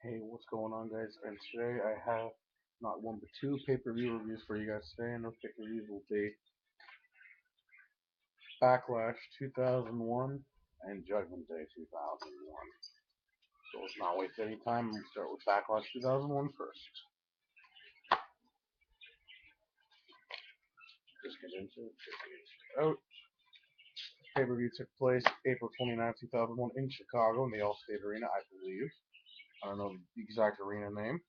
Hey, what's going on, guys? And today I have not one but two pay-per-view reviews for you guys today, and those pay-per-views will be Backlash 2001 and Judgment Day 2001. So let's not waste any time. We'll start with Backlash 2001 first. Just get into it. Just get out. Pay-per-view took place April 29, 2001 in Chicago in the Allstate Arena, I believe. I don't know the exact arena name.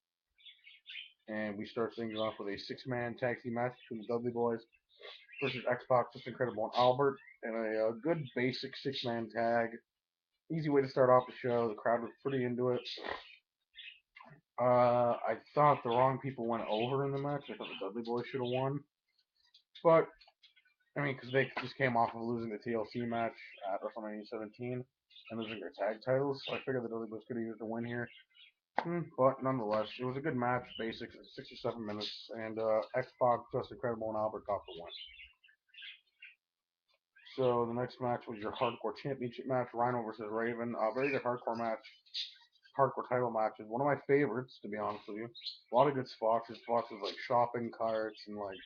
And we start things off with a six-man tag team match between the Dudley Boys versus X-Pac, Just Incredible, and Albert, and a good basic six-man tag. Easy way to start off the show. The crowd was pretty into it. I thought the wrong people went over in the match. I thought the Dudley Boys should have won, but I mean, because they just came off of losing the TLC match at WrestleMania 17 and losing their tag titles, so I figured the Dudley Boys could have used the win here. But nonetheless, it was a good match, basic, 67 minutes, and X-Pac, Just Incredible, and Albert got the win. So the next match was your Hardcore Championship match, Rhino versus Raven. A very good hardcore match, hardcore title matches. One of my favorites, to be honest with you. A lot of good spots. There's spots with like shopping carts and like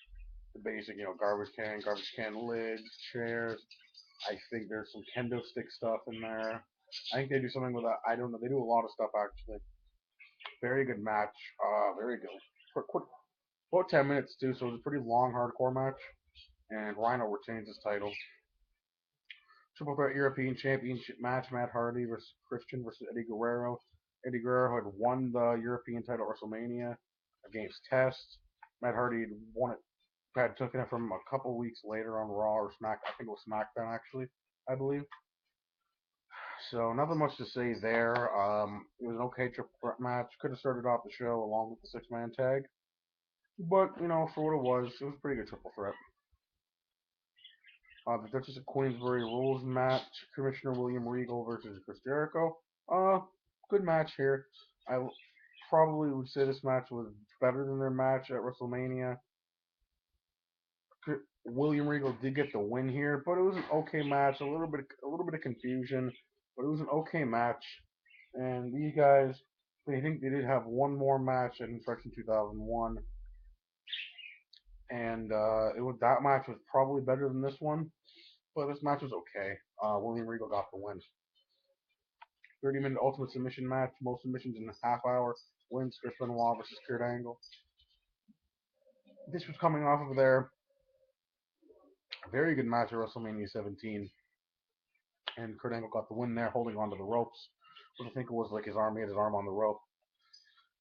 the basic, garbage can lids, chairs. I think there's some kendo stick stuff in there. I think they do something with that. I don't know. They do a lot of stuff actually. Very good match. Very good. Quick, about 10 minutes too, so it was a pretty long hardcore match. And Rhino retains his title. Triple Threat European Championship match: Matt Hardy versus Christian versus Eddie Guerrero. Eddie Guerrero had won the European title at WrestleMania against Test. Matt Hardy had won it, had taken it from a couple weeks later on Raw or Smack. I think it was SmackDown actually, I believe. So nothing much to say there. It was an okay triple threat match. Could have started off the show along with the six-man tag, but for what it was a pretty good triple threat. The Duchess of Queensberry rules match: Commissioner William Regal versus Chris Jericho. Uh, Good match here. I probably would say this match was better than their match at WrestleMania. William Regal did get the win here, but it was an okay match. A little bit of confusion, but it was an okay match. And these guys, they think they did have one more match at Infection 2001, and that match was probably better than this one. But this match was okay. William Regal got the win. 30-minute Ultimate Submission match, most submissions in a half hour. Wins Chris Benoit versus Kurt Angle. This was coming off of their very good match at WrestleMania 17, and Kurt Angle got the win there, holding onto the ropes. Which I think it was like he had his arm on the rope,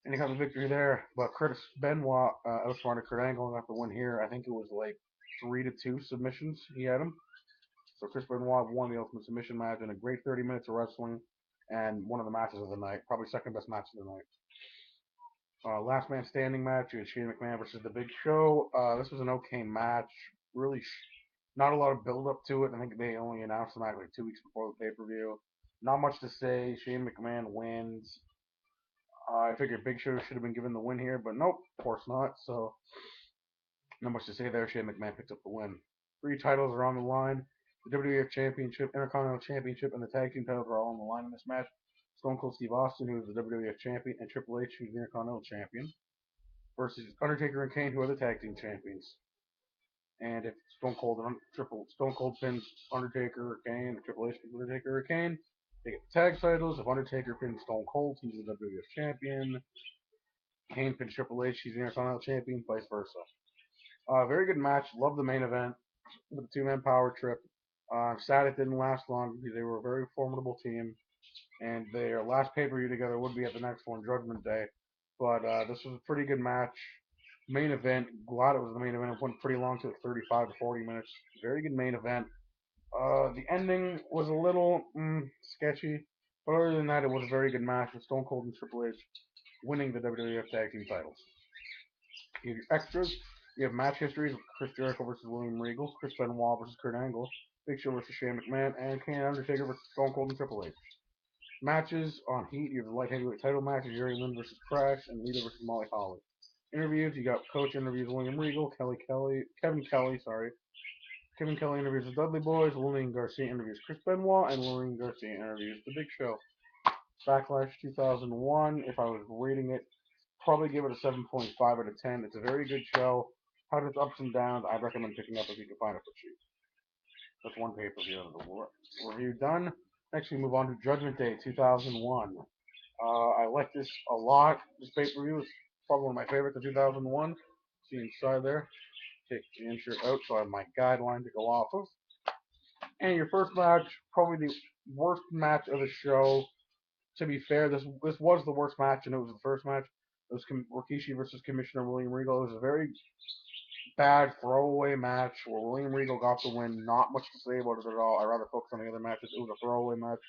and he got the victory there. But Curtis Benoit outsmarted Kurt Angle and got the win here. I think it was like 3-2 submissions. He had him. So Chris Benoit won the Ultimate Submission match in a great 30 minutes of wrestling, and one of the matches of the night, probably second best match of the night. Last man standing match, you had Shane McMahon versus The Big Show. This was an okay match. Really, not a lot of build up to it. I think they only announced the match like 2 weeks before the pay per view. Not much to say. Shane McMahon wins. I figured Big Show should have been given the win here, but nope, of course not. So, not much to say there. Shane McMahon picked up the win. Three titles are on the line: the WWF Championship, Intercontinental Championship, and the Tag Team titles are all on the line in this match. Stone Cold Steve Austin, who is the WWF Champion, and Triple H, who's the Intercontinental Champion, versus Undertaker and Kane, who are the tag team champions. And if Stone Cold pins Undertaker or Kane, or Triple H pins Undertaker or Kane, they get the tag titles. If Undertaker pins Stone Cold, he's the WWF champion. Kane pins Triple H, he's the Intercontinental champion, vice versa. Very good match. Love the main event with the two-man power trip. I'm sad it didn't last long because they were a very formidable team, and their last pay-per-view together would be at the next one, Judgment Day. But this was a pretty good match. Main event, glad it was the main event. It went pretty long, to 35 to 40 minutes. Very good main event. The ending was a little sketchy, but other than that, it was a very good match with Stone Cold and Triple H winning the WWF Tag Team titles. You have your extras. You have match histories: Chris Jericho versus William Regal, Chris Benoit versus Kurt Angle, Big Show versus Shane McMahon, and Kane Undertaker versus Stone Cold and Triple H. Matches on Heat: you have the light heavyweight title match: Jerry Lynn versus Crash, and Lita versus Molly Holly. Interviews: you got Coach interviews William Regal, Kevin Kelly interviews the Dudley Boys, Lillian Garcia interviews Chris Benoit, and Lillian Garcia interviews The Big Show. Backlash 2001. If I was rating it, probably give it a 7.5 out of 10. It's a very good show. Had its ups and downs. I'd recommend picking up if you can find it for cheap. That's one pay-per-view of the review done. Next, we move on to Judgment Day 2001. I like this a lot. This pay-per-view is probably one of my favorites of 2001. See inside there. Take the insert out so I have my guideline to go off of. And your first match, probably the worst match of the show. To be fair, this was the worst match, and it was the first match. It was Rikishi versus Commissioner William Regal. It was a very bad throwaway match where William Regal got the win. Not much to say about it at all. I'd rather focus on the other matches. It was a throwaway match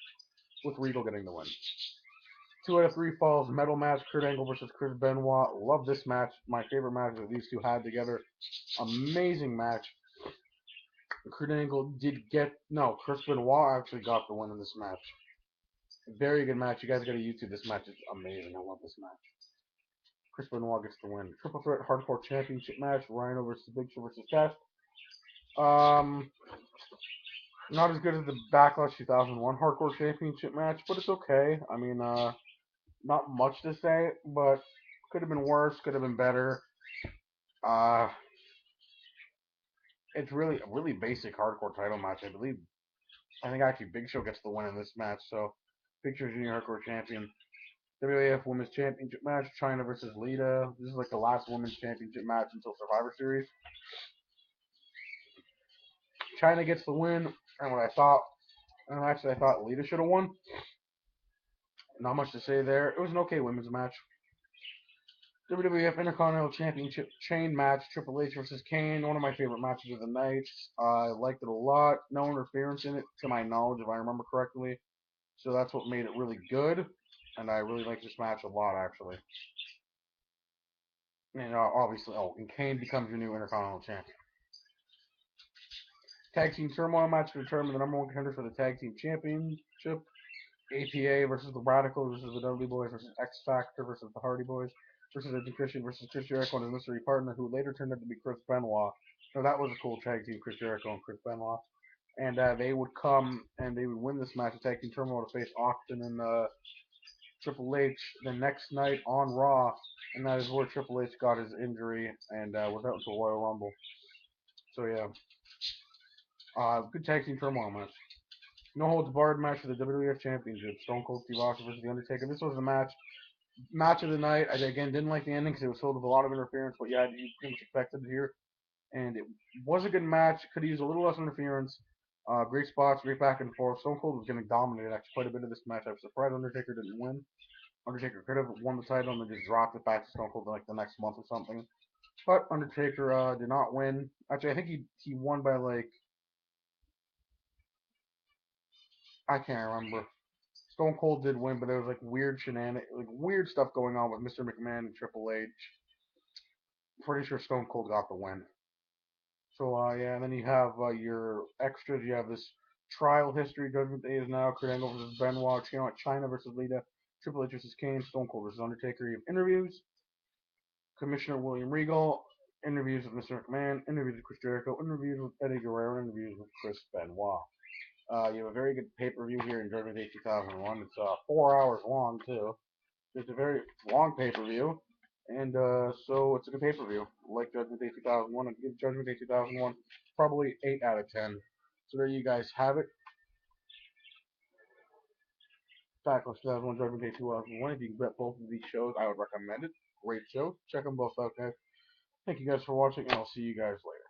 with Regal getting the win. 2 out of 3 falls, medal match, Kurt Angle versus Chris Benoit. Love this match. My favorite match that these two had together. Amazing match. Kurt Angle Chris Benoit actually got the win in this match. Very good match. You guys gotta YouTube this match. It's amazing. I love this match. Chris Benoit gets the win. Triple threat hardcore championship match. Rhino versus Big Show versus Test. Not as good as the Backlash 2001 hardcore championship match, but it's okay. I mean, not much to say, but could have been worse. Could have been better. It's really a really basic hardcore title match. I think actually Big Show gets the win in this match. So Big Show's junior hardcore champion. WWF Women's Championship match, China versus Lita. This is like the last Women's Championship match until Survivor Series. China gets the win, and I thought Lita should have won. Not much to say there. It was an okay women's match. WWF Intercontinental Championship chain match, Triple H versus Kane. One of my favorite matches of the night. I liked it a lot. No interference in it, to my knowledge, if I remember correctly. So that's what made it really good. And I really like this match a lot, actually. And obviously, and Kane becomes your new Intercontinental Champion. Tag Team Turmoil match to determine the number one contenders for the Tag Team Championship. APA versus the Radicals versus the Dudley Boys versus X Factor versus the Hardy Boys versus Edge and Christian versus Chris Jericho and his mystery partner, who later turned out to be Chris Benoit. So that was a cool tag team, Chris Jericho and Chris Benoit. And they would come and they would win this match, the Tag Team Turmoil, to face Austin and Triple H the next night on Raw. And that is where Triple H got his injury and was out until Royal Rumble. So yeah. Good Tag Team Turmoil match. No holds barred match for the WWF Championship. Stone Cold Steve Austin versus The Undertaker. This was the match of the night. I again didn't like the ending because it was filled with a lot of interference, but yeah, you pretty much expected it here. And it was a good match. Could use a little less interference. Great spots, great back and forth. Stone Cold was getting dominated actually quite a bit of this match. I was surprised Undertaker didn't win. Undertaker could have won the title and then just dropped it back to Stone Cold like the next month or something. But Undertaker did not win. Actually, I think he won by like, I can't remember. Stone Cold did win, but there was like weird weird stuff going on with Mr. McMahon and Triple H. Pretty sure Stone Cold got the win. So yeah, and then you have your extras. You have this trial history. Judgment Day is now. Kurt Angle versus Benoit. China versus Lita. Triple H versus Kane. Stone Cold versus Undertaker. You have interviews. Commissioner William Regal. Interviews with Mr. McMahon. Interviews with Chris Jericho. Interviews with Eddie Guerrero. Interviews with Chris Benoit. You have a very good pay-per-view here in Judgment Day 2001. It's 4 hours long too. It's a very long pay-per-view, and so it's a good pay-per-view. Like Judgment Day 2001, I'd give Judgment Day 2001 probably 8 out of 10. So there you guys have it. Backlash 2001, Judgment Day 2001. If you can bet both of these shows, I would recommend it. Great shows. Check them both out, guys. Thank you guys for watching, and I'll see you guys later.